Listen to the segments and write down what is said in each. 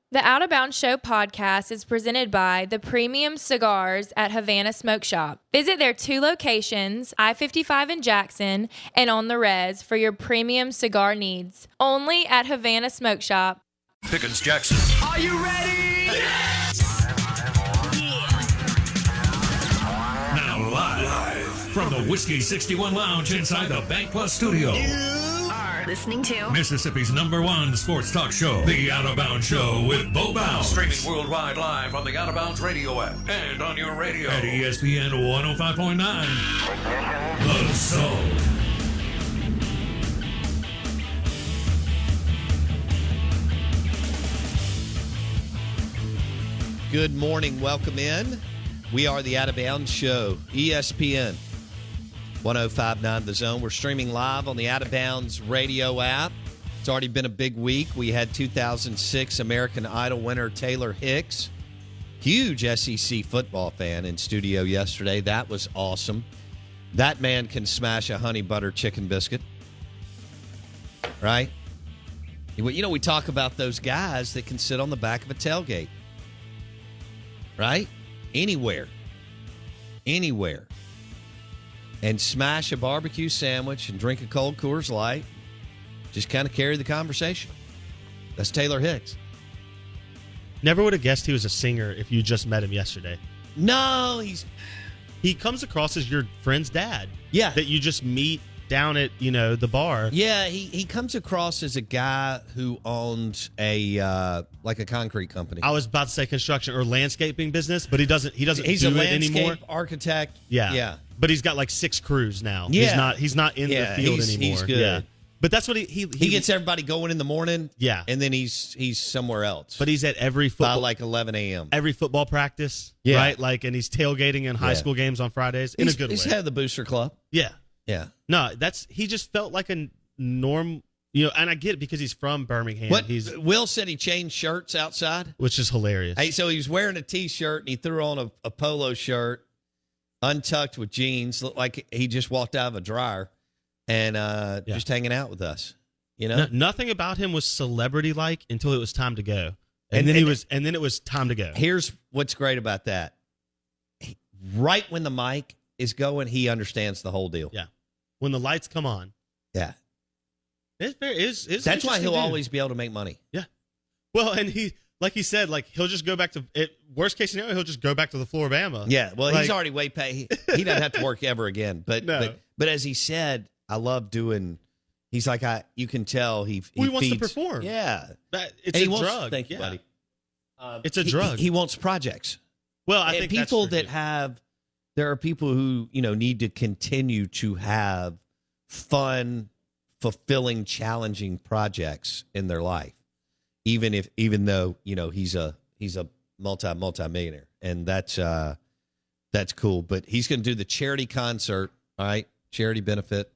The Out of Bounds Show podcast is presented by the Premium Cigars at Havana Smoke Shop. Visit their 2 locations, I-55 in Jackson and on the Res, for your premium cigar needs. Only at Havana Smoke Shop. Pickens Jackson. Are you ready? Now live from the Whiskey 61 Lounge inside the Bank Plus studio. Listening to Mississippi's #1 sports talk show, The Out of Bounds Show with Bo Bounds. Streaming worldwide live on the Out of Bounds radio app and on your radio at ESPN 105.9. The Zone. Good morning. Welcome in. We are the Out of Bounds Show, ESPN 105.9 The Zone. We're streaming live on the Out of Bounds radio app. It's already been a big week. We had 2006 American Idol winner Taylor Hicks, huge SEC football fan, in studio yesterday. That was awesome. That man can smash a honey butter chicken biscuit, right? You know, we talk about those guys that can sit on the back of a tailgate, right? Anywhere. And smash a barbecue sandwich and drink a cold Coors Light. Just kind of carry the conversation. That's Taylor Hicks. Never would have guessed he was a singer if you just met him yesterday. No, he comes across as your friend's dad. Yeah. That you just meet down at, the bar. Yeah, he comes across as a guy who owns a concrete company. I was about to say construction or landscaping business, but he doesn't He's do a it landscape anymore. architect. Yeah. But he's got like 6 crews now. Yeah. He's not in the field anymore. He's good. Yeah. But that's what he gets everybody going in the morning. Yeah. And then he's somewhere else. But he's at every by football like 11 a.m. Every football practice. Yeah. Right? Like, and he's tailgating in high school games on Fridays in a good way. He's head of the Booster Club. Yeah. Yeah. No, he just felt like a norm, and I get it because he's from Birmingham. Will said he changed shirts outside, which is hilarious. Hey, so he was wearing a T-shirt and he threw on a polo shirt, untucked with jeans, looked like he just walked out of a dryer, and just hanging out with us. Nothing about him was celebrity-like until it was time to go, and then it was time to go. Here's what's great about that: right when the mic is going, he understands the whole deal. Yeah, when the lights come on. Yeah, it's that's why he'll always be able to make money. Yeah, well, and he said, he'll just go back to it. Worst case scenario, he'll just go back to the Floribama. Yeah, well, he's already way paid. He doesn't have to work ever again. But as he said, I love doing. He's like, you can tell he wants feeds, to perform. Yeah, it's a drug. Thank you, buddy. It's a drug. He wants projects. Well, I think people that have. There are people who need to continue to have fun, fulfilling, challenging projects in their life, even though he's a multi-millionaire, and that's cool. But he's going to do the charity concert, all right, charity benefit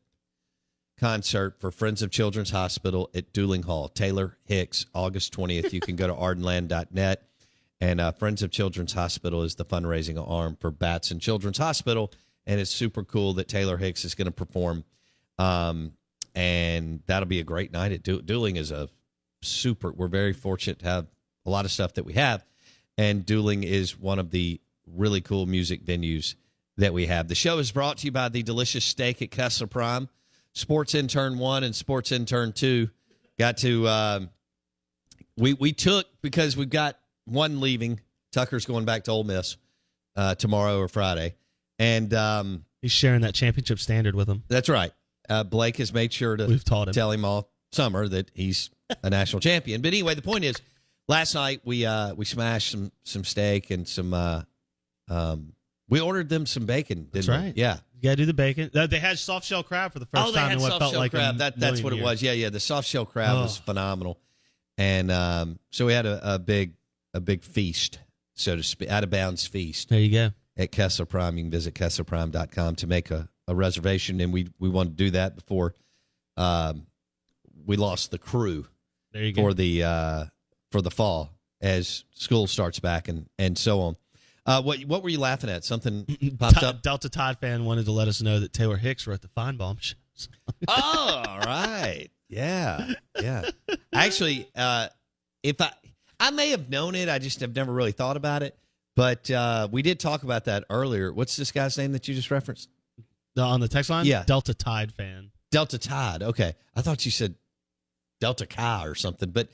concert for Friends of Children's Hospital at Dooling Hall. Taylor Hicks, August 20th. You can go to ardenland.net. And Friends of Children's Hospital is the fundraising arm for Batson Children's Hospital. And it's super cool that Taylor Hicks is going to perform. And that'll be a great night at Dooling. We're very fortunate to have a lot of stuff that we have. And Dooling is one of the really cool music venues that we have. The show is brought to you by the delicious steak at Kessler Prime. Sports Intern 1 and Sports Intern 2 got to we took, because we've got one leaving. Tucker's going back to Ole Miss tomorrow or Friday. And he's sharing that championship standard with him. That's right. Blake has made sure to tell him all summer that he's a national champion. But anyway, the point is, last night we smashed some steak and some we ordered them some bacon. That's right. Yeah. You got to do the bacon. They had soft shell crab for the first time in what felt like crab. That's what it was. Yeah. The soft shell crab was phenomenal. And so we had a big feast, so to speak, out of bounds feast. There you go. At Kessler Prime. You can visit KesslerPrime.com to make a reservation. And we wanted to do that before we lost the crew there you go. for the fall as school starts back and so on. What were you laughing at? Something popped up? Delta Tide fan wanted to let us know that Taylor Hicks wrote the Feinbaum shows. Oh, all right. Yeah. Actually, if I may have known it. I just have never really thought about it. But we did talk about that earlier. What's this guy's name that you just referenced? On the text line? Yeah. Delta Tide fan. Delta Tide. Okay. I thought you said Delta Chi or something. But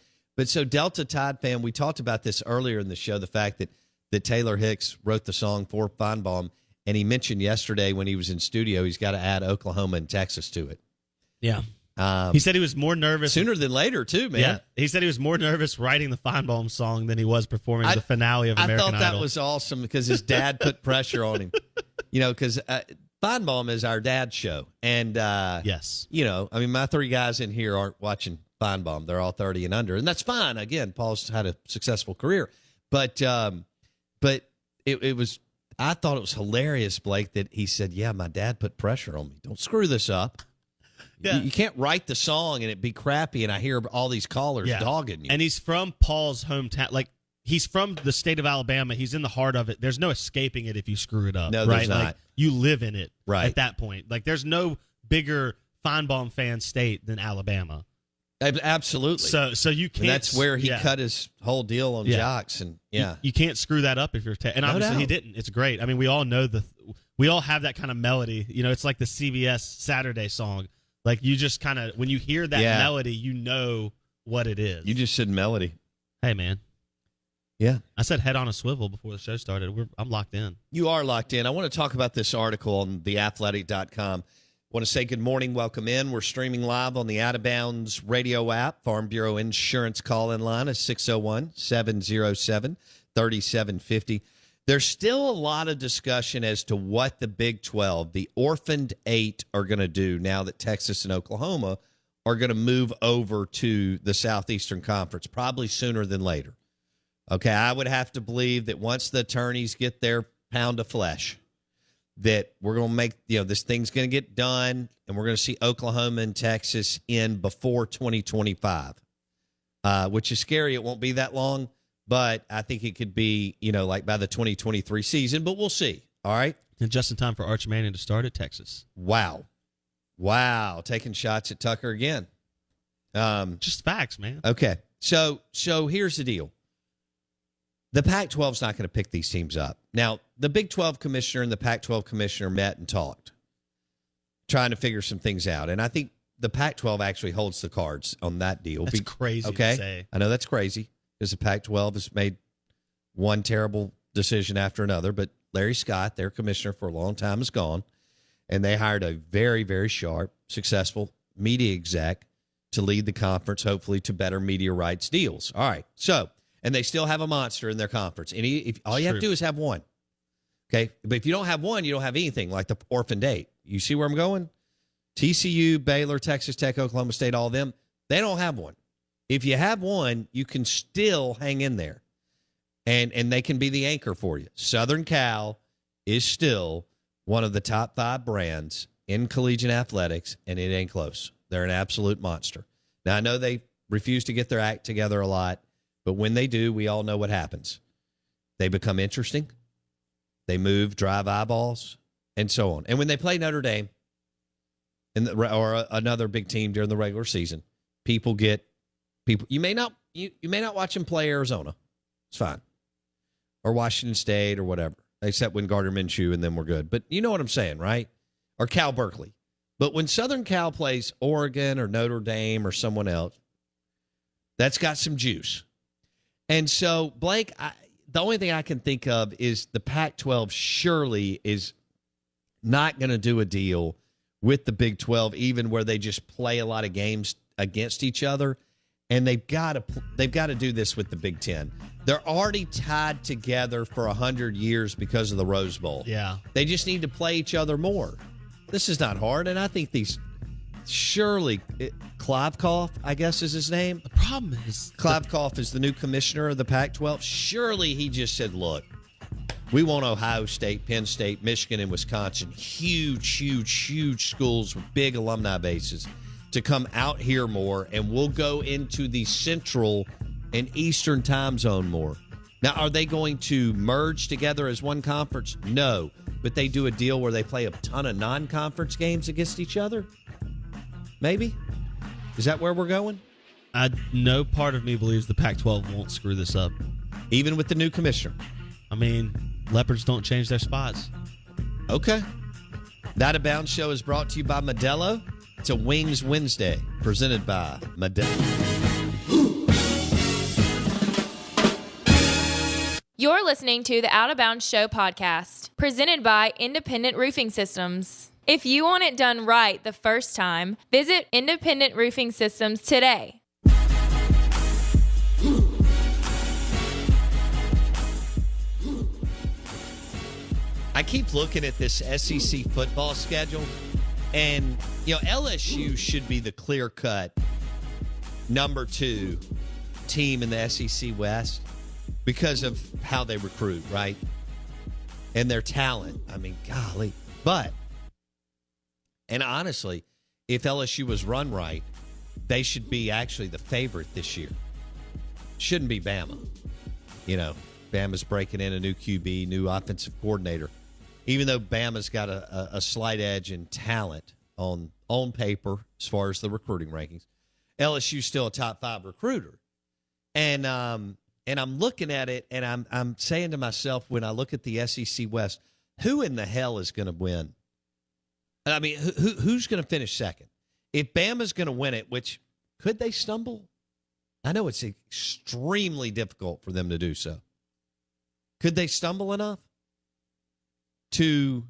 so Delta Tide fan, we talked about this earlier in the show, the fact that Taylor Hicks wrote the song for Feinbaum, and he mentioned yesterday when he was in studio he's got to add Oklahoma and Texas to it. Yeah. He said he was more nervous. Sooner than later, too, man. Yeah. He said he was more nervous writing the Feinbaum song than he was performing the finale of American Idol. I thought that was awesome because his dad put pressure on him. Because Feinbaum is our dad's show. And, yes. I mean, my three guys in here aren't watching Feinbaum. They're all 30 and under. And that's fine. Again, Paul's had a successful career. But it was, I thought it was hilarious, Blake, that he said, yeah, my dad put pressure on me. Don't screw this up. Yeah. You can't write the song and it be crappy, and I hear all these callers dogging you. And he's from Paul's hometown. Like, he's from the state of Alabama. He's in the heart of it. There's no escaping it if you screw it up. No, right? there's not. Like, you live in it right at that point. Like, there's no bigger Feinbaum fan state than Alabama. Absolutely. So you can't. And that's where he cut his whole deal on Jocks, and you can't screw that up if you're. And obviously he didn't. It's great. I mean, we all know we all have that kind of melody. It's like the CBS Saturday song. Like, you just kind of, when you hear that melody, you know what it is. You just said melody. Hey, man. Yeah. I said head on a swivel before the show started. I'm locked in. You are locked in. I want to talk about this article on theathletic.com. Want to say good morning, welcome in. We're streaming live on the Out of Bounds radio app. Farm Bureau Insurance call-in line is 601-707-3750. There's still a lot of discussion as to what the Big 12, the orphaned 8, are going to do now that Texas and Oklahoma are going to move over to the Southeastern Conference, probably sooner than later. Okay, I would have to believe that once the attorneys get their pound of flesh, that we're going to make, this thing's going to get done, and we're going to see Oklahoma and Texas in before 2025, which is scary. It won't be that long. But I think it could be, like by the 2023 season, but we'll see. All right. And just in time for Arch Manning to start at Texas. Wow. Taking shots at Tucker again. Just facts, man. Okay. So here's the deal. The Pac-12 is not going to pick these teams up. Now, the Big 12 commissioner and the Pac-12 commissioner met and talked, trying to figure some things out. And I think the Pac-12 actually holds the cards on that deal. That's crazy to say. I know that's crazy. Because the Pac-12 has made one terrible decision after another. But Larry Scott, their commissioner for a long time, is gone. And they hired a very, very sharp, successful media exec to lead the conference, hopefully to better media rights deals. All right. So, and they still have a monster in their conference. And all you have to do is have one. Okay? But if you don't have one, you don't have anything, like the orphaned 8. You see where I'm going? TCU, Baylor, Texas Tech, Oklahoma State, all of them, they don't have one. If you have one, you can still hang in there, and they can be the anchor for you. Southern Cal is still one of the top 5 brands in collegiate athletics, and it ain't close. They're an absolute monster. Now, I know they refuse to get their act together a lot, but when they do, we all know what happens. They become interesting. They move, drive eyeballs, and so on. And when they play Notre Dame or another big team during the regular season, people you may not watch them play Arizona. It's fine. Or Washington State or whatever, except when Gardner Minshew, and then we're good. But you know what I'm saying, right? Or Cal Berkeley. But when Southern Cal plays Oregon or Notre Dame or someone else, that's got some juice. And so, Blake, the only thing I can think of is the Pac-12 surely is not going to do a deal with the Big 12, even where they just play a lot of games against each other. And they've got to do this with the Big Ten. They're already tied together for 100 years because of the Rose Bowl. Yeah. They just need to play each other more. This is not hard. And I think Klavkov, I guess is his name. The problem is Klavkov is the new commissioner of the Pac-12. Surely he just said, look, we want Ohio State, Penn State, Michigan, and Wisconsin, huge schools with big alumni bases, to come out here more, and we'll go into the Central and Eastern time zone more. Now, are they going to merge together as one conference? No, but they do a deal where they play a ton of non-conference games against each other? Maybe? Is that where we're going? No part of me believes the Pac-12 won't screw this up. Even with the new commissioner? I mean, Leopards don't change their spots. Okay. That Out of Bounds show is brought to you by Modelo. It's a Wings Wednesday presented by Modelo. You're listening to the Out of Bounds Show podcast, presented by Independent Roofing Systems. If you want it done right the first time, visit Independent Roofing Systems today. I keep looking at this SEC football schedule, and LSU should be the clear-cut number 2 team in the SEC West because of how they recruit, right? And their talent. I mean, golly. And honestly, if LSU was run right, they should be actually the favorite this year. Shouldn't be Bama. Bama's breaking in a new QB, new offensive coordinator. Even though Bama's got a slight edge in talent on paper as far as the recruiting rankings, LSU's still a top 5 recruiter. And I'm looking at it, and I'm saying to myself, when I look at the SEC West, who in the hell is going to win? I mean, who's going to finish second? If Bama's going to win it, which could they stumble? I know it's extremely difficult for them to do so. Could they stumble enough to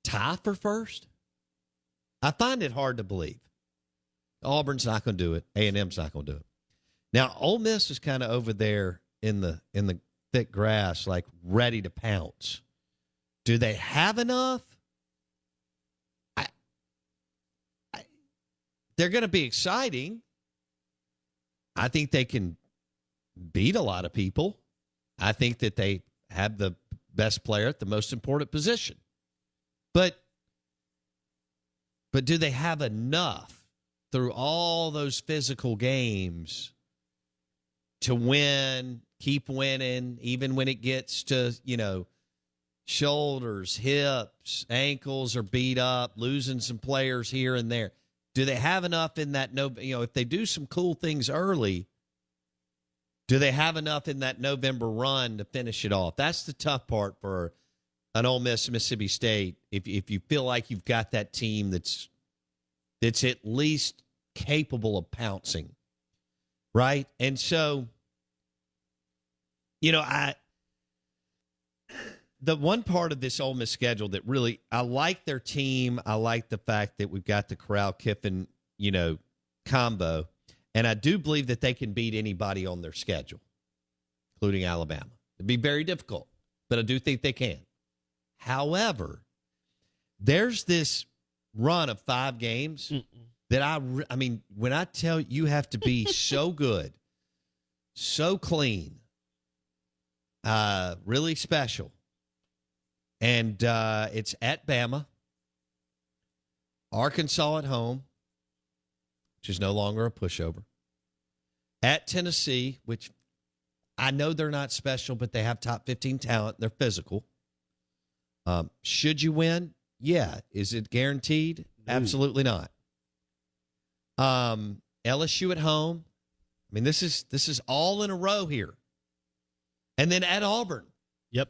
tie for first? I find it hard to believe. Auburn's not going to do it. A&M's not going to do it. Now, Ole Miss is kind of over there in the thick grass, like ready to pounce. Do they have enough? They're going to be exciting. I think they can beat a lot of people. I think that they have the best player at the most important position. But do they have enough through all those physical games to win, keep winning, even when it gets to, shoulders, hips, ankles are beat up, losing some players here and there? Do they have enough in that, if they do some cool things early, do they have enough in that November run to finish it off? That's the tough part for an Ole Miss, Mississippi State. If you feel like you've got that team that's at least capable of pouncing, right? And so, the one part of this Ole Miss schedule that really, I like their team. I like the fact that we've got the Corral-Kiffin, combo. And I do believe that they can beat anybody on their schedule, including Alabama. It'd be very difficult, but I do think they can. However, there's this run of 5 games that I mean, when I tell you have to be so good, so clean, really special. And it's at Bama, Arkansas at home, which is no longer a pushover, at Tennessee, which I know they're not special, but they have top 15 talent. They're physical. Should you win? Yeah. Is it guaranteed? Absolutely not. LSU at home. I mean, this is all in a row here. And then at Auburn. Yep.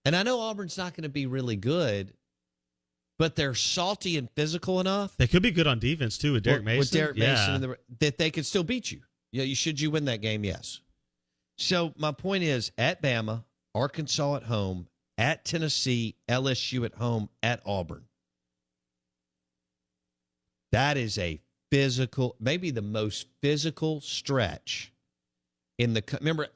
And I know Auburn's not going to be really good, but they're salty and physical enough. They could be good on defense, too, with Derek Mason. With Derek Mason, that they could still beat you. Yeah, should you win that game? Yes. So my point is, at Bama, Arkansas at home, at Tennessee, LSU at home, at Auburn. That is a physical, maybe the most physical stretch in the. Remember,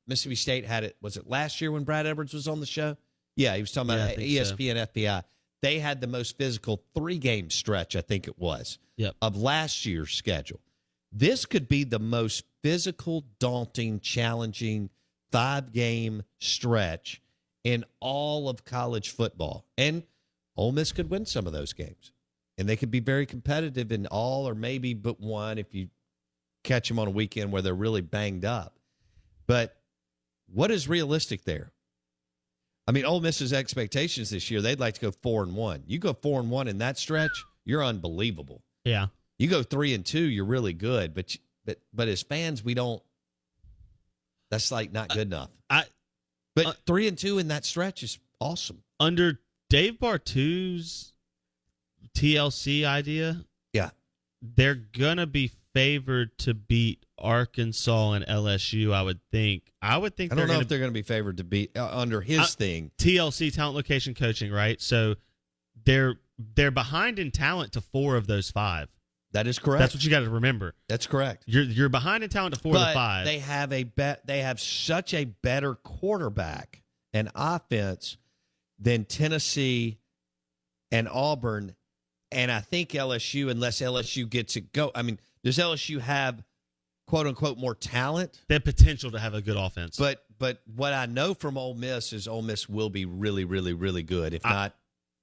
Mississippi State had it. Was it last year when Brad Edwards was on the show? Yeah, he was talking about ESPN, so. FBI. They had the most physical 3-game stretch, I think it was, of last year's schedule. This could be the most physical, daunting, challenging 5-game stretch in all of college football. And Ole Miss could win some of those games. And they could be very competitive in all or maybe but one if you catch them on a weekend where they're really banged up. But what is realistic there? I mean, Ole Miss's expectations this year, they'd like to go 4-1. You go 4-1 in that stretch, you're unbelievable. Yeah. You go 3-2, you're really good, but as fans, we don't. That's like not good enough. But 3-2 in that stretch is awesome. Under Dave Bartu's TLC idea, yeah, they're gonna be favored to beat Arkansas and LSU. I would think. I don't know if they're going to be favored to beat under his thing. TLC, talent, location, coaching, right? So they're behind in talent to 4 of those 5. That is correct. That's what you got to remember. That's correct. You're behind in talent to 4 of the 5. They have they have such a better quarterback and offense than Tennessee and Auburn, and I think LSU, unless LSU gets it go. I mean, does LSU have quote unquote more talent? They have potential to have a good offense. But what I know from Ole Miss is Ole Miss will be really, really, really good. If not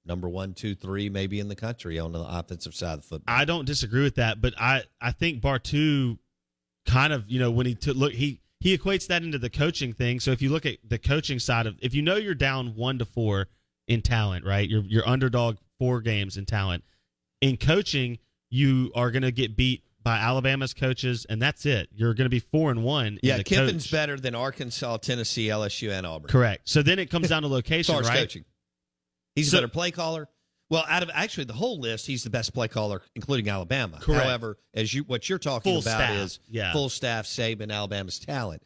number 1, 2, 3, maybe in the country on the offensive side of the football. I don't disagree with that, but I think Bartu kind of, when he equates that into the coaching thing. So if you look at the coaching side of, if you're down 1-4 in talent, right? You're underdog 4 games in talent. In coaching, you are going to get beat by Alabama's coaches, and that's it. You're going to be 4-1. Yeah, Kiffin's better than Arkansas, Tennessee, LSU, and Auburn. Correct. So then it comes down to location, right? Coaching. He's a better play caller. Well, out of actually the whole list, he's the best play caller, including Alabama. Correct. However, what you're talking full about staff. is Yeah. full staff, Saban, Alabama's talent.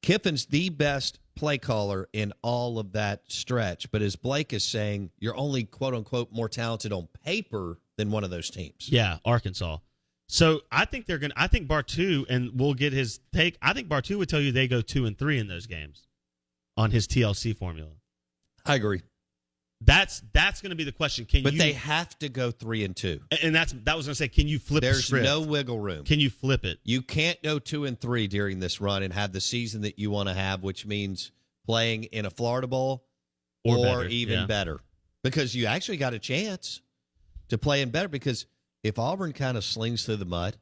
Kiffin's the best play caller in all of that stretch, but as Blake is saying, you're only quote unquote more talented on paper than one of those teams. Yeah, Arkansas. So I think I think Bartu, and we'll get his take. I think Bartu would tell you they go 2-3 in those games on his TLC formula. I agree. That's going to be the question. But they have to go 3-2. And that was going to say, can you flip the script? There's no wiggle room. Can you flip it? You can't go 2-3 during this run and have the season that you want to have, which means playing in a Florida Bowl or even better. Because you actually got a chance to play in better, because if Auburn kind of slings through the mud,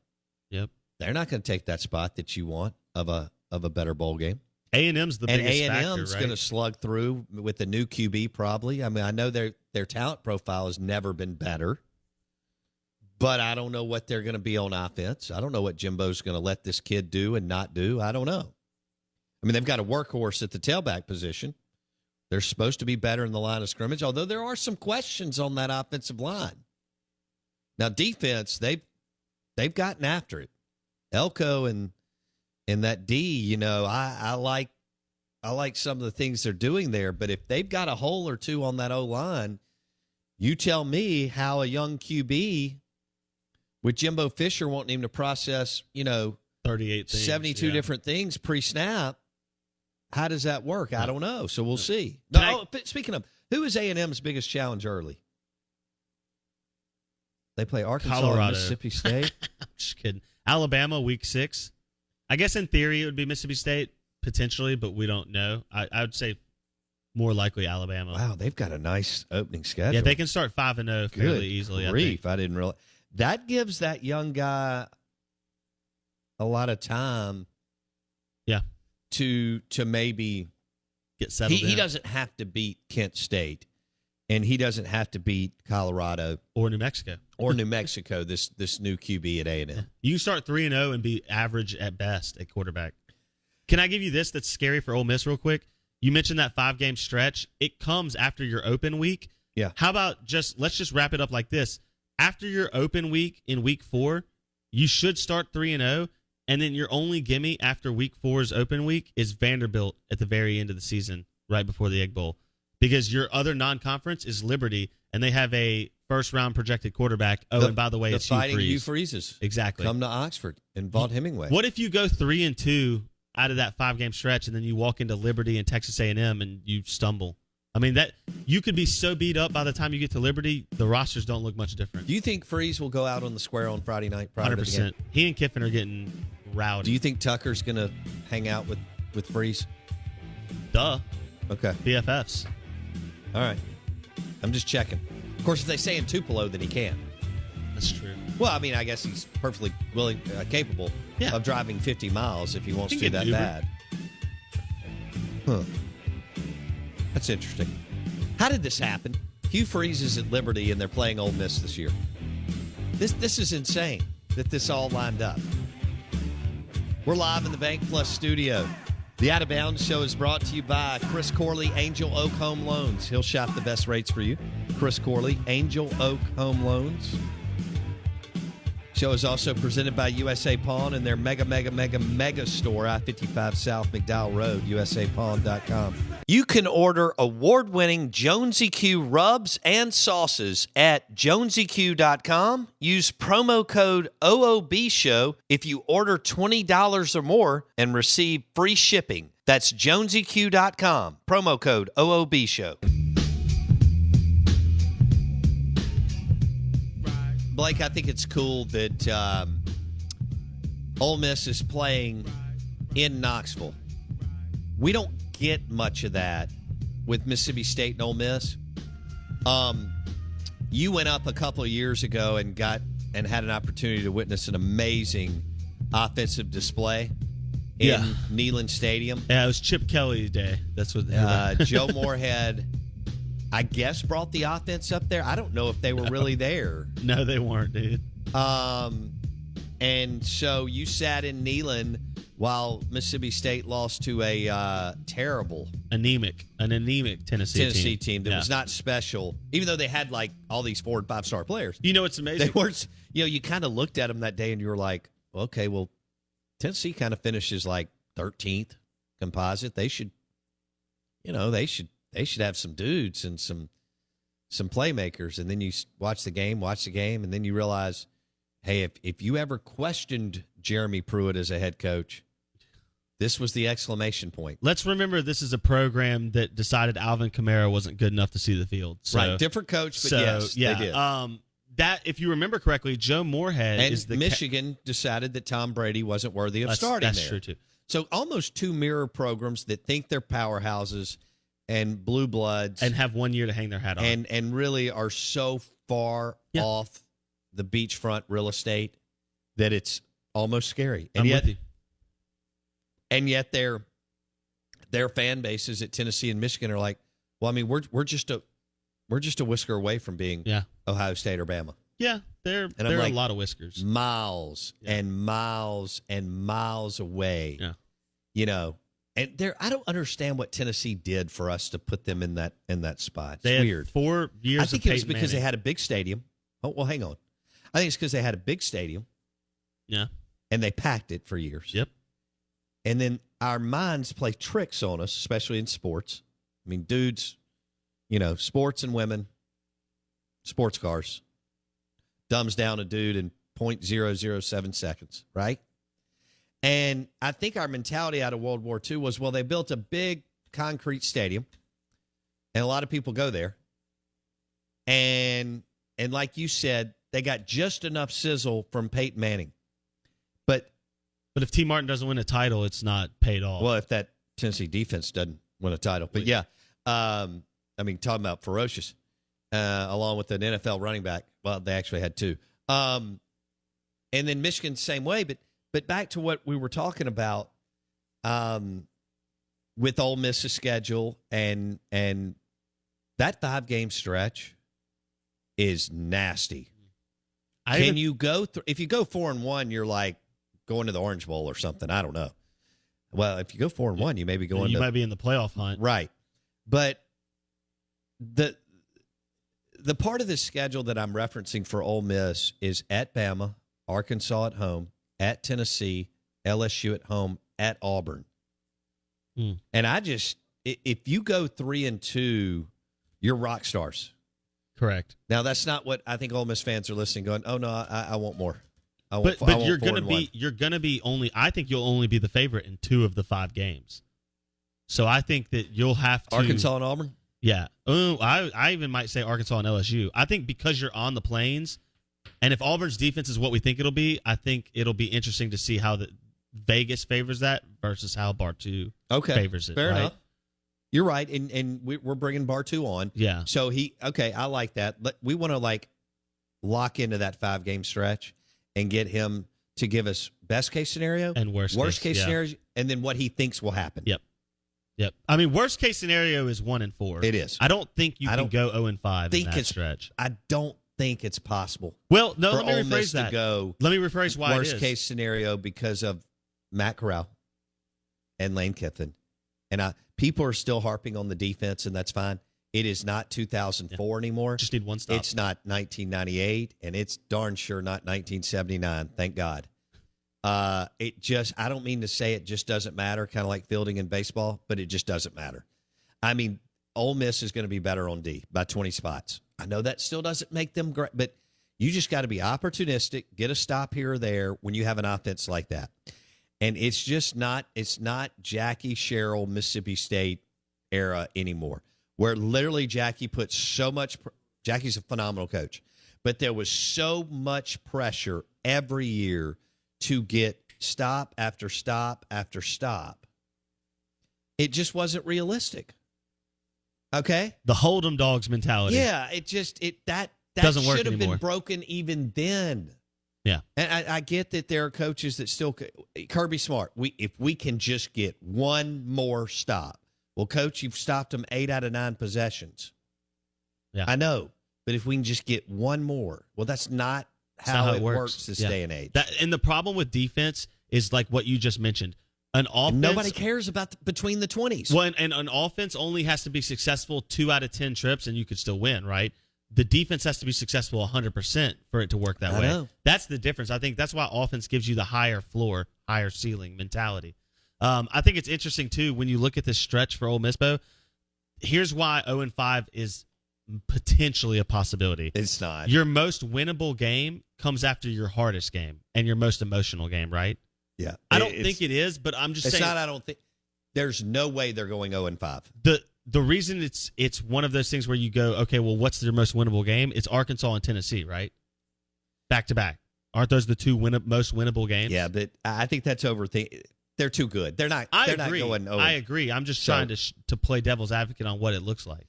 yep, they're not going to take that spot that you want of a better bowl game. A&M's the biggest factor, right? A&M's going to slug through with the new QB probably. I mean, I know their talent profile has never been better, but I don't know what they're going to be on offense. I don't know what Jimbo's going to let this kid do and not do. I don't know. I mean, they've got a workhorse at the tailback position. They're supposed to be better in the line of scrimmage, although there are some questions on that offensive line. Now, defense, they've gotten after it. Elko and that D, I like some of the things they're doing there, but if they've got a hole or two on that O-line, you tell me how a young QB with Jimbo Fisher wanting him to process, 38 things, 72 different things pre-snap, how does that work? I don't know, so we'll see. Speaking of, who is A&M's biggest challenge early? They play Arkansas Colorado. and Mississippi State. Just kidding. Alabama, week 6. I guess in theory it would be Mississippi State, potentially, but we don't know. I would say more likely Alabama. Wow, they've got a nice opening schedule. Yeah, they can start 5-0 fairly easily. I didn't realize. That gives that young guy a lot of time. Yeah. To maybe get settled. He doesn't have to beat Kent State, and he doesn't have to beat Colorado or New Mexico. This new QB at A&M. You can start 3-0 and be average at best at quarterback. Can I give you this that's scary for Ole Miss real quick? You mentioned that 5-game stretch. It comes after your open week. Yeah. How about let's just wrap it up like this. After your open week in week 4, you should start 3-0, and then your only gimme after week 4's open week is Vanderbilt at the very end of the season, right before the Egg Bowl. Because your other non-conference is Liberty, and they have a first-round projected quarterback. And by the way, it's Hugh Freeze. Fighting Hugh Freezes. Exactly. Come to Oxford and Vaught Hemingway. What if you go 3-2 out of that 5-game stretch, and then you walk into Liberty and Texas A&M and you stumble? I mean, that you could be so beat up by the time you get to Liberty, the rosters don't look much different. Do you think Freeze will go out on the square on Friday night? 100%. He and Kiffin are getting rowdy. Do you think Tucker's going to hang out with Freeze? Duh. Okay. BFFs. All right. I'm just checking. Of course, if they say in Tupelo, then he can. That's true. Well, I mean, I guess he's perfectly capable of driving 50 miles if he wants to that bad. Huh. That's interesting. How did this happen? Hugh Freeze is at Liberty, and they're playing Ole Miss this year. This is insane. that this all lined up. We're live in the Bank Plus studio. The Out of Bounds show is brought to you by Chris Corley, Angel Oak Home Loans. He'll shop the best rates for you. Chris Corley, Angel Oak Home Loans. Show is also presented by USA Pawn and their mega store, I-55 South McDowell Road, usapawn.com. You can order award-winning Jonesy Q rubs and sauces at jonesyq.com. Use promo code OOBShow if you order $20 or more and receive free shipping. That's jonesyq.com. Promo code OOBShow. Blake, I think it's cool that Ole Miss is playing in Knoxville. We don't get much of that with Mississippi State and Ole Miss. You went up a couple of years ago and had an opportunity to witness an amazing offensive display in Neyland Stadium. Yeah, it was Chip Kelly's day. That's what Joe Moorhead, I guess, brought the offense up there. I don't know if they were really there. No, they weren't, dude. And so you sat in Neyland while Mississippi State lost to a terrible, anemic Tennessee team that was not special, even though they had like all these 4- and 5-star players. You know, it's amazing. They weren't. You kind of looked at them that day and you were like, okay, well, Tennessee kind of finishes like 13th composite. They should have some dudes and some playmakers. And then you watch the game, and then you realize, hey, if you ever questioned Jeremy Pruitt as a head coach, this was the exclamation point. Let's remember this is a program that decided Alvin Kamara wasn't good enough to see the field. So, right, different coach, but yes, they did. That, if you remember correctly, Joe Moorhead and Michigan decided that Tom Brady wasn't worthy of starting there. That's true, too. So almost two mirror programs that think they're powerhouses and blue bloods. And have 1 year to hang their hat on. And really are so far off the beachfront real estate that it's almost scary. And yet their fan bases at Tennessee and Michigan are like, well, I mean, we're just a whisker away from being Ohio State or Bama. Yeah, they're like, a lot of whiskers. Miles and miles and miles away. Yeah. And I don't understand what Tennessee did for us to put them in that spot. It's they had weird. 4 years. I think it was because they had a big stadium. Oh, well, hang on. I think it's because they had a big stadium. Yeah. And they packed it for years. Yep. And then our minds play tricks on us, especially in sports. I mean, dudes, sports and women, sports cars, dumbs down a dude in 0.007 seconds, right? And I think our mentality out of World War II was, well, they built a big concrete stadium, and a lot of people go there. And like you said, they got just enough sizzle from Peyton Manning. But if T. Martin doesn't win a title, it's not paid off. Well, if that Tennessee defense doesn't win a title. But, talking about ferocious, along with an NFL running back. Well, they actually had two. And then Michigan, same way. But back to what we were talking about with Ole Miss's schedule, and that 5-game stretch is nasty. Can you go if you go 4-1, you're like going to the Orange Bowl or something. I don't know. Well, if you go 4-1, you may be going. You might be in the playoff hunt, right? But the part of the schedule that I'm referencing for Ole Miss is at Bama, Arkansas at home, at Tennessee, LSU at home, at Auburn. And if you go 3-2, you're rock stars. Correct. Now, that's not what I think Ole Miss fans are listening, going, oh, no, I want more. But you're going to be only, I think you'll only be the favorite in 2 of the 5 games. So I think that you'll have to. Arkansas and Auburn? Yeah. I even might say Arkansas and LSU. I think because you're on the Plains, and if Auburn's defense is what we think it'll be, I think it'll be interesting to see how Vegas favors that versus how Bartu favors it. Fair enough. You're right, and we're bringing Bartu on. Yeah. So I like that. We want to lock into that 5-game stretch and get him to give us best case scenario and worst case scenario, and then what he thinks will happen. Yep. I mean, worst case scenario is 1-4. It is. I don't think you can go 0-5 in that stretch. I don't think it's possible. Well, no, for let me Ole rephrase Miss that. To go let me rephrase why worst it is. case scenario because of Matt Corral and Lane Kiffin. And people are still harping on the defense, and that's fine. It is not 2004 anymore. Just need one stop. It's not 1998, and it's darn sure not 1979. Thank God. I don't mean to say it just doesn't matter, kind of like fielding in baseball, but it just doesn't matter. I mean, Ole Miss is going to be better on D by 20 spots. I know that still doesn't make them great, but you just got to be opportunistic, get a stop here or there when you have an offense like that. And it's not Jackie Sherrill, Mississippi State era anymore, where literally Jackie put so much – Jackie's a phenomenal coach, but there was so much pressure every year to get stop after stop after stop. It just wasn't realistic. Okay? The Hold'em dogs mentality. Yeah, that doesn't work should have anymore. been broken even then. Yeah. And I get that there are coaches that still Kirby Smart. If we can just get one more stop. Well, Coach, you've stopped them 8 out of 9 possessions. Yeah. I know, but if we can just get one more. Well, that's not how it works this day and age. And the problem with defense is like what you just mentioned. An offense, and nobody cares about between the 20s. Well, and an offense only has to be successful 2 out of 10 trips, and you could still win, right? The defense has to be successful 100% for it to work that way. Know. That's the difference. I think that's why offense gives you the higher floor, higher ceiling mentality. I think it's interesting, too, when you look at this stretch for Ole Miss, Bo. Here's why 0-5 is potentially a possibility. It's not. Your most winnable game comes after your hardest game and your most emotional game, right? Yeah. I don't think it is, but I'm just saying. It's not, I don't think. There's no way they're going 0-5. The reason it's one of those things where you go, okay, well, what's their most winnable game? It's Arkansas and Tennessee, right? Back to back. Aren't those the two most winnable games? Yeah, but I think that's overthinking. They're too good. They're not. They're not going 0. I agree. I'm just trying to play devil's advocate on what it looks like.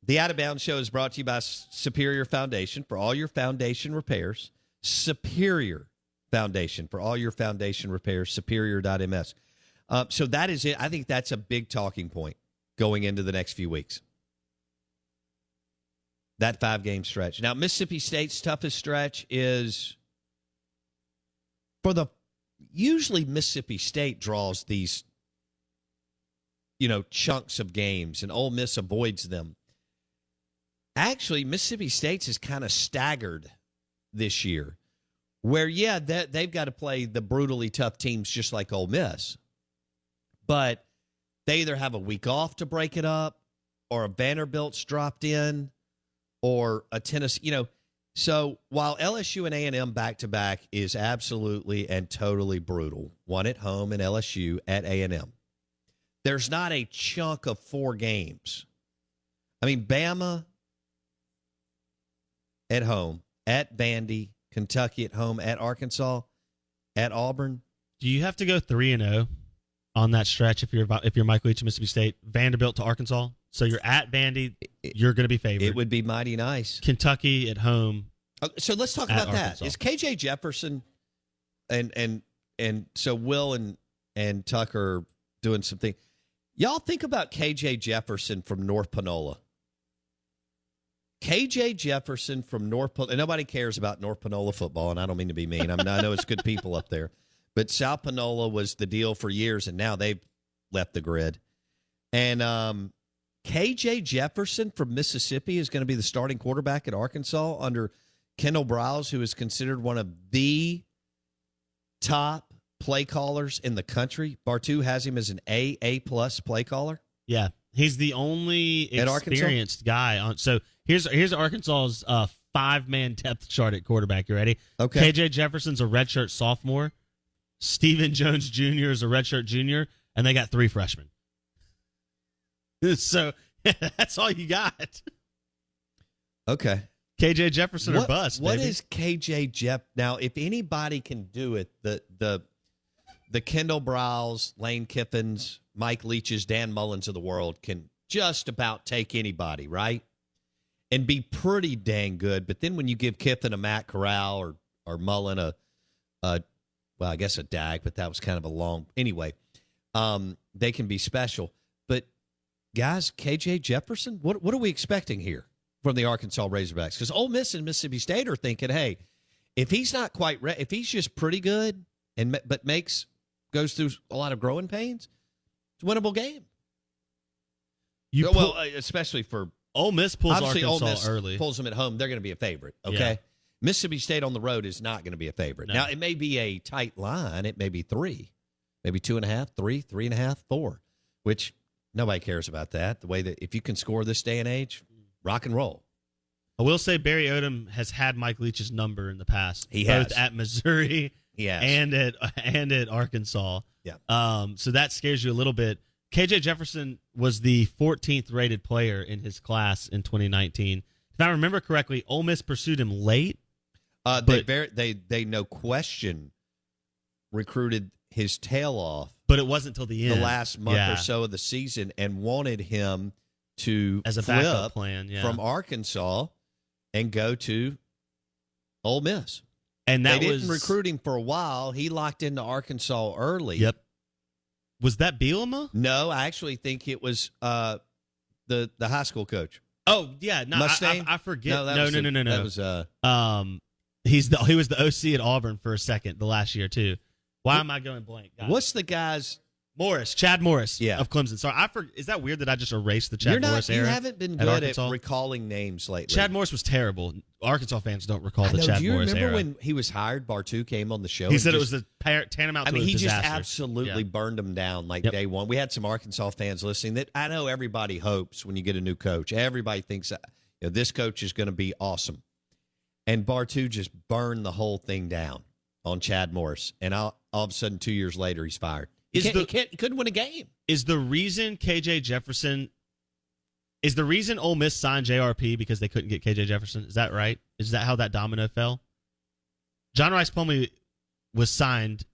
The Out of Bounds Show is brought to you by Superior Foundation for all your foundation repairs. Superior Foundation for all your foundation repairs. Superior.ms. So that is it. I think that's a big talking point going into the next few weeks. That 5-game stretch. Now, Mississippi State's toughest stretch is usually Mississippi State draws these, chunks of games, and Ole Miss avoids them. Actually, Mississippi State's is kind of staggered this year, where, they've got to play the brutally tough teams just like Ole Miss. But they either have a week off to break it up, or a Vanderbilt's dropped in, or a Tennessee, So while LSU and A&M back-to-back is absolutely and totally brutal, one at home and LSU at A&M, there's not a chunk of 4 games. I mean, Bama at home, at Vandy, Kentucky at home, at Arkansas, at Auburn. Do you have to go 3-0 on that stretch if you're Mike Leach, Mississippi State, Vanderbilt to Arkansas? So you're at Vandy, you're going to be favored. It would be mighty nice. Kentucky at home. So let's talk about Arkansas. that. Is KJ Jefferson and so Will and Tucker doing something. Y'all think about KJ Jefferson from North Panola. KJ Jefferson from North Panola. Nobody cares about North Panola football, and I don't mean to be mean. I know it's good people up there. But South Panola was the deal for years, and now they've left the grid. And KJ Jefferson from Mississippi is going to be the starting quarterback at Arkansas under Kendall Browse, who is considered one of the top play callers in the country. Bartu has him as an A+ play caller. Yeah, he's the only experienced guy on. So here's Arkansas's 5-man depth chart at quarterback. You ready? Okay. KJ Jefferson's a redshirt sophomore. Stephen Jones Jr. is a redshirt junior, and they got 3 freshmen. So that's all you got. Okay. KJ Jefferson or bust. What baby. is KJ Jeff? Now, if anybody can do it, the Kendall Browse, Lane Kiffins, Mike Leach's, Dan Mullins of the world can just about take anybody, right? And be pretty dang good. But then when you give Kiffin a Matt Corral or Mullen a well, I guess a Dag, but that was kind of a long anyway. They can be special. But guys, KJ Jefferson, what are we expecting here? from the Arkansas Razorbacks. Because Ole Miss and Mississippi State are thinking, hey, if he's not quite ready, if he's just pretty good but goes through a lot of growing pains, it's a winnable game. Especially for Ole Miss pulls obviously Arkansas Ole Miss early. Pulls them at home, they're going to be a favorite. Okay, Yeah. Mississippi State on the road is not going to be a favorite. No. Now it may be a tight line. It may be 3, maybe 2.5, 3, 3.5, 4, which nobody cares about that. The way that if you can score this day and age, rock and roll. I will say Barry Odom has had Mike Leach's number in the past. He both has. at Missouri and at Arkansas. Yeah. So that scares you a little bit. KJ Jefferson was the 14th rated player in his class in 2019. If I remember correctly, Ole Miss pursued him late. They no question recruited his tail off, but it wasn't till the end, the last month or so of the season, and wanted him to as a backup plan from Arkansas and go to Ole Miss. And they didn't recruit him for a while. He locked into Arkansas early. Yep. Was that Bielema? No, I actually think it was the high school coach. Oh yeah, no, Mustaine? I forget. No. That was he was the OC at Auburn for a second the last year too. Why am I going blank? What's the guy's Chad Morris of Clemson. Sorry, is that weird that I just erased the Chad Morris era? You haven't been good at recalling names lately. Chad Morris was terrible. Arkansas fans don't recall the Chad Morris era. Do you remember when he was hired? Bartu came on the show. He said it was a tantamount to a disaster. He just absolutely burned him down day one. We had some Arkansas fans listening that I know everybody hopes when you get a new coach. Everybody thinks this coach is going to be awesome. And Bartu just burned the whole thing down on Chad Morris. And all of a sudden, 2 years later, he's fired. He couldn't win a game. Is the reason Ole Miss signed JRP because they couldn't get KJ Jefferson? Is that right? Is that how that domino fell? John Rice Plumlee was signed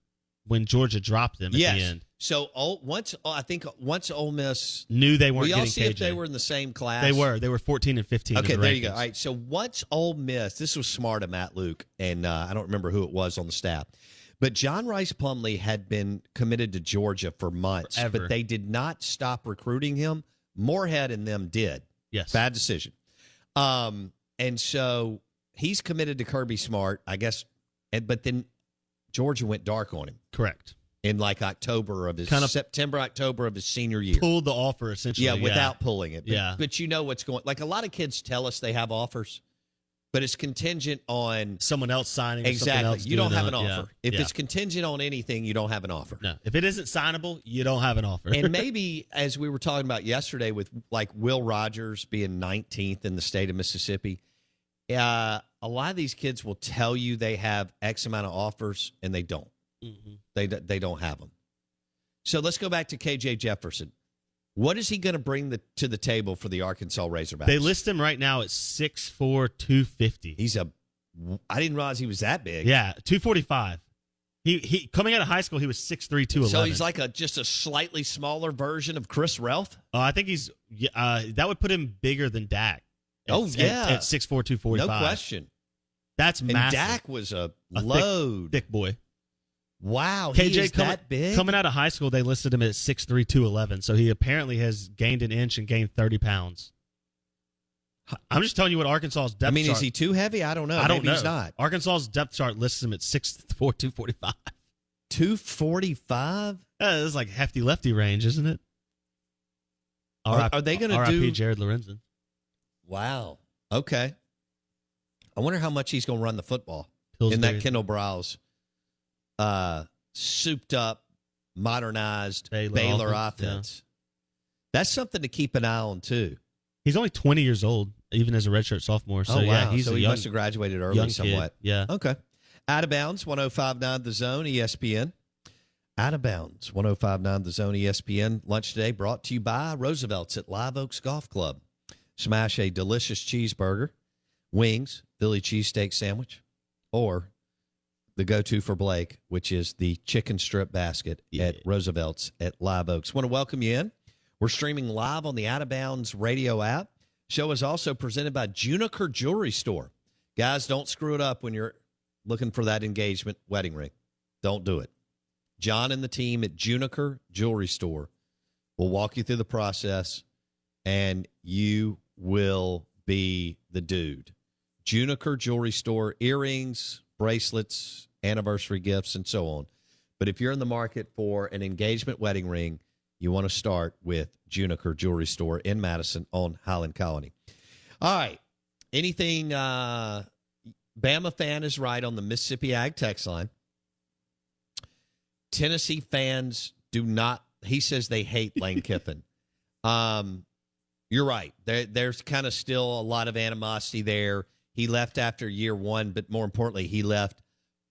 when Georgia dropped him at the end. So once Ole Miss knew they weren't we getting all see KJ. If they were in the same class. They were 14 and 15. Okay, in the there rankings. you go. All right, so once Ole Miss, this was smart of Matt Luke, and I don't remember who it was on the staff, but John Rice Plumlee had been committed to Georgia for months, Forever. but they did not stop recruiting him. Moorhead and them did. Yes. Bad decision. And so he's committed to Kirby Smart, I guess, but then Georgia went dark on him. Correct. In like October of his October of his senior year. Pulled the offer essentially. Without pulling it. But, but you know what's going. Like a lot of kids tell us they have offers, but it's contingent on someone else signing. Or exactly. Something else you don't have an yeah. offer. If it's contingent on anything, you don't have an offer. No. If it isn't signable, you don't have an offer. And maybe as we were talking about yesterday with like Will Rogers being 19th in the state of Mississippi, a lot of these kids will tell you they have X amount of offers and they don't. Mm-hmm. They don't have them. So let's go back to KJ Jefferson. What is he going to bring to the table for the Arkansas Razorbacks? They list him right now at 6'4", 250. I didn't realize he was that big. Yeah, 245. He coming out of high school, he was 6'3", 211. So he's like just a slightly smaller version of Chris Relf? I think he's that would put him bigger than Dak. At 6'4", 245. No question. That's massive. And Dak was a load. Thick boy. Wow, KJ he is that big? Coming out of high school, they listed him at 6'3", 211, so he apparently has gained an inch and gained 30 pounds. I'm just telling you what Arkansas's depth chart... is he too heavy? I don't know. I don't know. He's not. Arkansas's depth chart lists him at 6'4", 245. 245? This is like hefty lefty range, isn't it? Are they going to do... R.I.P. Jared Lorenzen. Wow. Okay. I wonder how much he's going to run the football in that Kendall Browse souped up, modernized Baylor offense. Yeah. That's something to keep an eye on, too. He's only 20 years old, even as a redshirt sophomore. So, yeah, he must have graduated early somewhat. Kid. Yeah. Okay. Out of Bounds, 105.9 The Zone, ESPN. Out of Bounds, 105.9 The Zone, ESPN. Lunch today brought to you by Roosevelt's at Live Oaks Golf Club. Smash a delicious cheeseburger, wings, Philly cheesesteak sandwich, or the go-to for Blake, which is the chicken strip basket at Roosevelt's at Live Oaks. Want to welcome you in. We're streaming live on the Out of Bounds radio app. Show is also presented by Juniker Jewelry Store. Guys, don't screw it up when you're looking for that engagement wedding ring. Don't do it. John and the team at Juniker Jewelry Store will walk you through the process, and you will be the dude. Juniker Jewelry Store, earrings, bracelets, anniversary gifts, and so on. But if you're in the market for an engagement wedding ring, you want to start with Juniker Jewelry Store in Madison on Highland Colony. All right. Anything Bama fan is right on the Mississippi Ag text line. Tennessee fans do not, he says they hate Lane Kiffin. You're right. There's kind of still a lot of animosity there. He left after year one, but more importantly, he left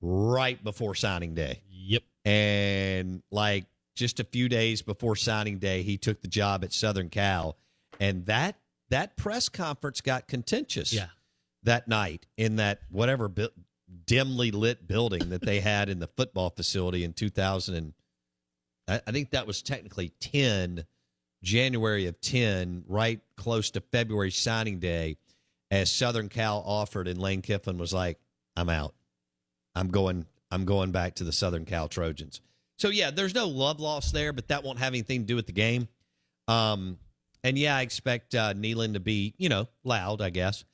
right before signing day. Yep. And like just a few days before signing day, he took the job at Southern Cal. And that press conference got contentious that night in that whatever dimly lit building that they had in the football facility in 2000. I think that was technically January of 10, right close to February signing day, as Southern Cal offered, and Lane Kiffin was like, I'm out. I'm going back to the Southern Cal Trojans. So, yeah, there's no love lost there, but that won't have anything to do with the game. And, yeah, I expect Neyland to be, loud, I guess.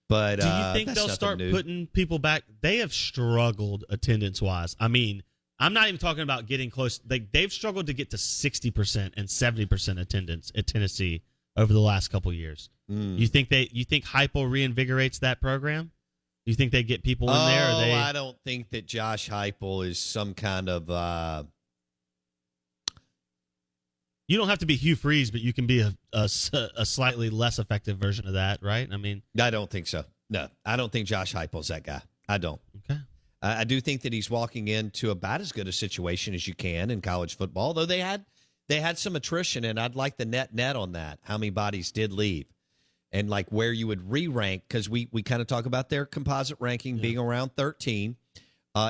But do you think they'll start putting people back? They have struggled attendance-wise. I mean, I'm not even talking about getting close. They've struggled to get to 60% and 70% attendance at Tennessee over the last couple of years. You think Heupel reinvigorates that program? Do you think they get people in there? I don't think that Josh Heupel is some kind of. You don't have to be Hugh Freeze, but you can be a slightly less effective version of that, right? I mean, I don't think so. No, I don't think Josh Heupel's that guy. I don't. Okay. I do think that he's walking into about as good a situation as you can in college football, though they had some attrition, and I'd like the net on that, how many bodies did leave, and like where you would re-rank, because we kind of talk about their composite ranking being around 13.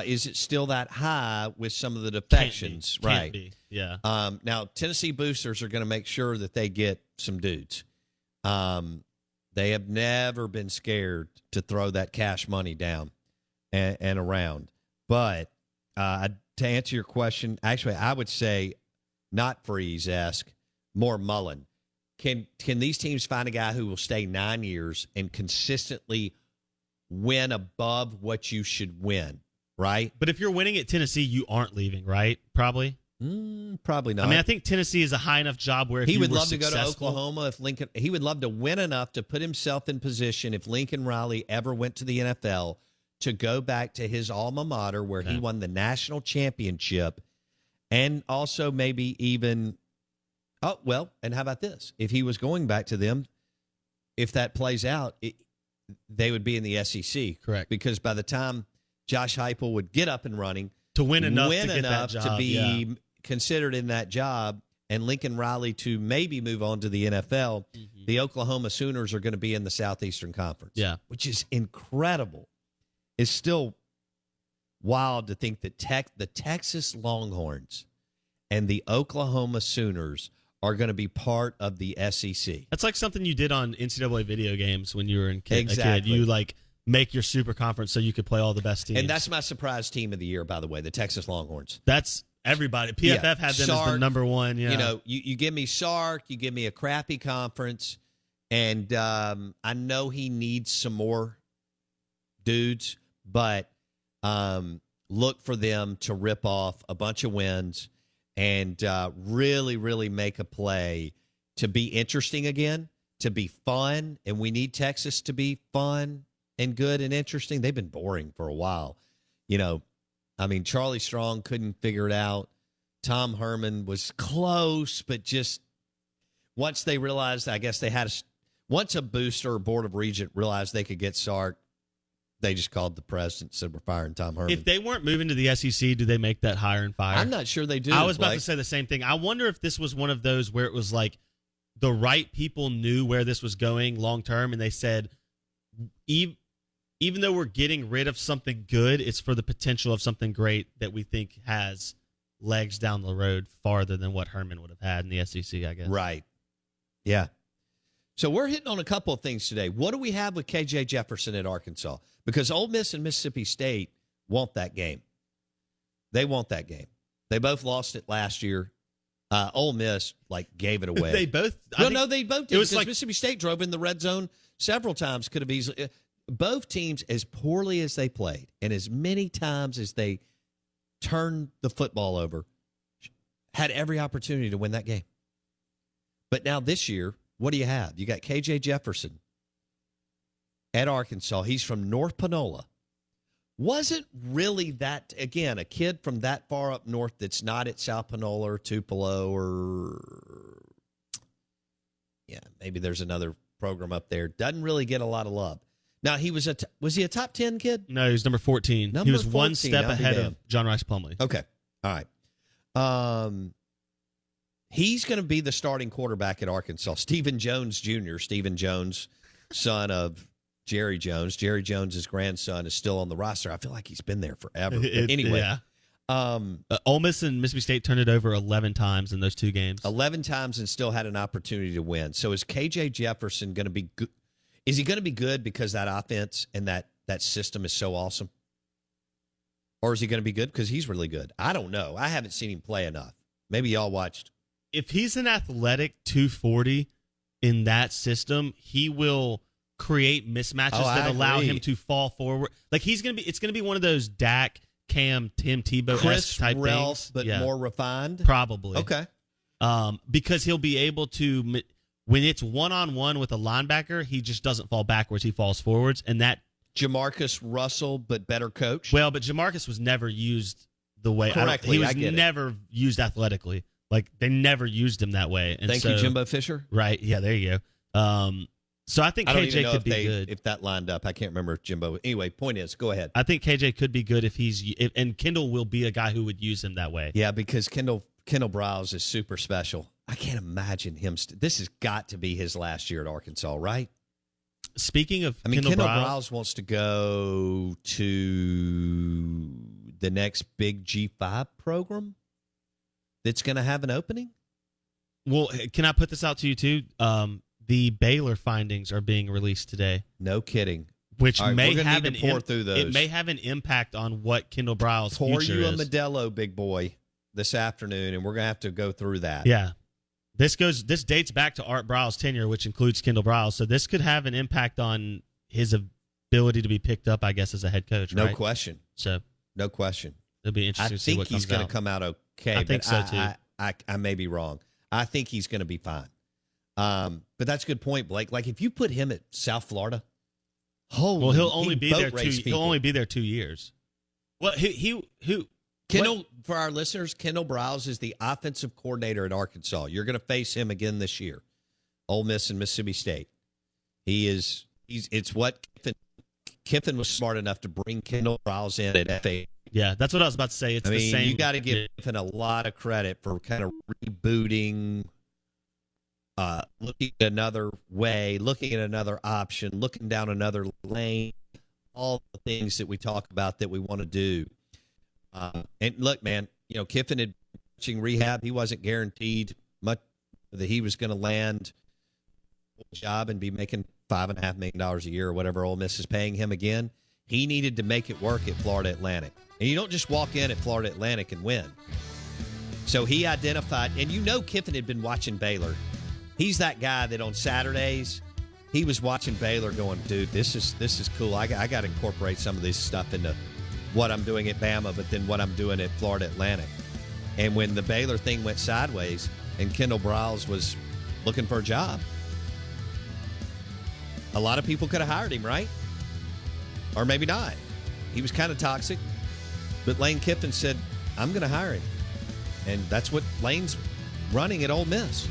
Is it still that high with some of the defections? Can't be. Yeah. Now, Tennessee boosters are going to make sure that they get some dudes. They have never been scared to throw that cash money down and around. But to answer your question, actually, I would say not Freeze-esque, more Mullen. Can these teams find a guy who will stay 9 years and consistently win above what you should win, right? But if you're winning at Tennessee, you aren't leaving, right? Probably. Probably not. I mean, I think Tennessee is a high enough job where if he would love successful, to go to Oklahoma if Lincoln. He would love to win enough to put himself in position if Lincoln Riley ever went to the NFL to go back to his alma mater where he won the national championship, and also maybe even. Oh well, and how about this? If he was going back to them, if that plays out, they would be in the SEC, correct? Because by the time Josh Heupel would get up and running to win enough to get that job, to be considered in that job, and Lincoln Riley to maybe move on to the NFL, the Oklahoma Sooners are going to be in the Southeastern Conference. Yeah. Which is incredible. It's still wild to think that the Texas Longhorns and the Oklahoma Sooners are going to be part of the SEC. That's like something you did on NCAA video games when you were a kid. Exactly. You like make your super conference so you could play all the best teams. And that's my surprise team of the year, by the way, the Texas Longhorns. That's everybody. PFF had them as the number one. Yeah. You know, you give me Sark, you give me a crappy conference, and I know he needs some more dudes, but look for them to rip off a bunch of wins and really, really make a play to be interesting again, to be fun. And we need Texas to be fun and good and interesting. They've been boring for a while. You know, I mean, Charlie Strong couldn't figure it out. Tom Herman was close, but just once they realized, I guess they had once a booster or board of regent realized they could get Sark, they just called the president and said, we're firing Tom Herman. If they weren't moving to the SEC, do they make that hire and fire? I'm not sure they do. I was about to say the same thing. I wonder if this was one of those where it was like the right people knew where this was going long term, and they said, even though we're getting rid of something good, it's for the potential of something great that we think has legs down the road farther than what Herman would have had in the SEC, I guess. Right. Yeah. So we're hitting on a couple of things today. What do we have with KJ Jefferson at Arkansas? Because Ole Miss and Mississippi State want that game. They want that game. They both lost it last year. Ole Miss gave it away. They both. They both did. It was because Mississippi State drove in the red zone several times could have easily. Both teams, as poorly as they played, and as many times as they turned the football over, had every opportunity to win that game. But now this year, what do you have? You got KJ Jefferson at Arkansas. He's from North Panola. Wasn't really that, again, a kid from that far up north that's not at South Panola or Tupelo or, maybe there's another program up there. Doesn't really get a lot of love. Now, was he a top 10 kid? No, he was number 14. He was 14, one step ahead of John Rice Plumlee. Okay. All right. He's going to be the starting quarterback at Arkansas. Stephen Jones Jr., Stephen Jones, son of Jerry Jones. Jerry Jones' grandson is still on the roster. I feel like he's been there forever. But anyway. Yeah. Ole Miss and Mississippi State turned it over 11 times in those 2 games. 11 times and still had an opportunity to win. So is KJ Jefferson going to be good? Is he going to be good because that offense and that system is so awesome? Or is he going to be good because he's really good? I don't know. I haven't seen him play enough. Maybe y'all watched. If he's an athletic 240 in that system, he will create mismatches that allow him to fall forward. Like it's going to be one of those Dak, Cam, Tim Tebow type Ralph, things, but more refined. Probably. Okay. Because he'll be able to, when it's one-on-one with a linebacker, he just doesn't fall backwards; he falls forwards, and that Jamarcus Russell, but better coach. Well, but Jamarcus was never used the way correctly. He was never used athletically. Like they never used him that way. And Thank you, Jimbo Fisher. Right? Yeah, there you go. So I think KJ could be good if that lined up. I can't remember if Jimbo. Anyway, point is, go ahead. I think KJ could be good and Kendall will be a guy who would use him that way. Yeah, because Kendall Browse is super special. I can't imagine him. This has got to be his last year at Arkansas, right? Speaking of, Kendall Browse wants to go to the next big G5 program that's going to have an opening. Well, can I put this out to you too? The Baylor findings are being released today. No kidding. Which may have it may have an impact on what Kendall Browse's future is. Pour you a Modelo, big boy, this afternoon, and we're going to have to go through that. Yeah. This dates back to Art Browse's tenure, which includes Kendall Browse. So this could have an impact on his ability to be picked up, I guess, as a head coach. No right? question. So no question. It'll be interesting to see what comes out. I think he's going to come out okay. I think so too. I may be wrong. I think he's going to be fine. But that's a good point, Blake. Like if you put him at South Florida, he'll only be there 2 years. Well, Kendall, for our listeners, Kendall Browse is the offensive coordinator at Arkansas. You're going to face him again this year. Ole Miss and Mississippi State. It's what Kiffin was smart enough to bring Kendall Browse in at FA. Yeah, that's what I was about to say. It's the same. You got to give Kiffin a lot of credit for kind of rebooting, looking at another way, looking at another option, looking down another lane, all the things that we talk about that we want to do. And look, man, Kiffin had watching rehab. He wasn't guaranteed much that he was going to land a job and be making $5.5 million a year or whatever Ole Miss is paying him again. He needed to make it work at Florida Atlantic. And you don't just walk in at Florida Atlantic and win. So he identified, and Kiffin had been watching Baylor. He's that guy that on Saturdays, he was watching Baylor going, dude, this is cool. I got to incorporate some of this stuff into what I'm doing at Bama, but then what I'm doing at Florida Atlantic. And when the Baylor thing went sideways and Kendall Browse was looking for a job, a lot of people could have hired him, right? Or maybe not. He was kind of toxic. But Lane Kiffin said, I'm going to hire him. And that's what Lane's running at Ole Miss.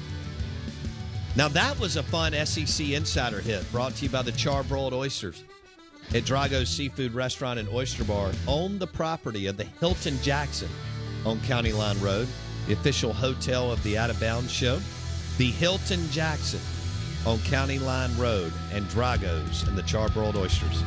Now, that was a fun SEC Insider hit brought to you by the Charbroiled Oysters at Drago's Seafood Restaurant and Oyster Bar on the property of the Hilton Jackson on County Line Road, the official hotel of the Out of Bounds show. The Hilton Jackson on County Line Road and Drago's and the Charbroiled Oysters.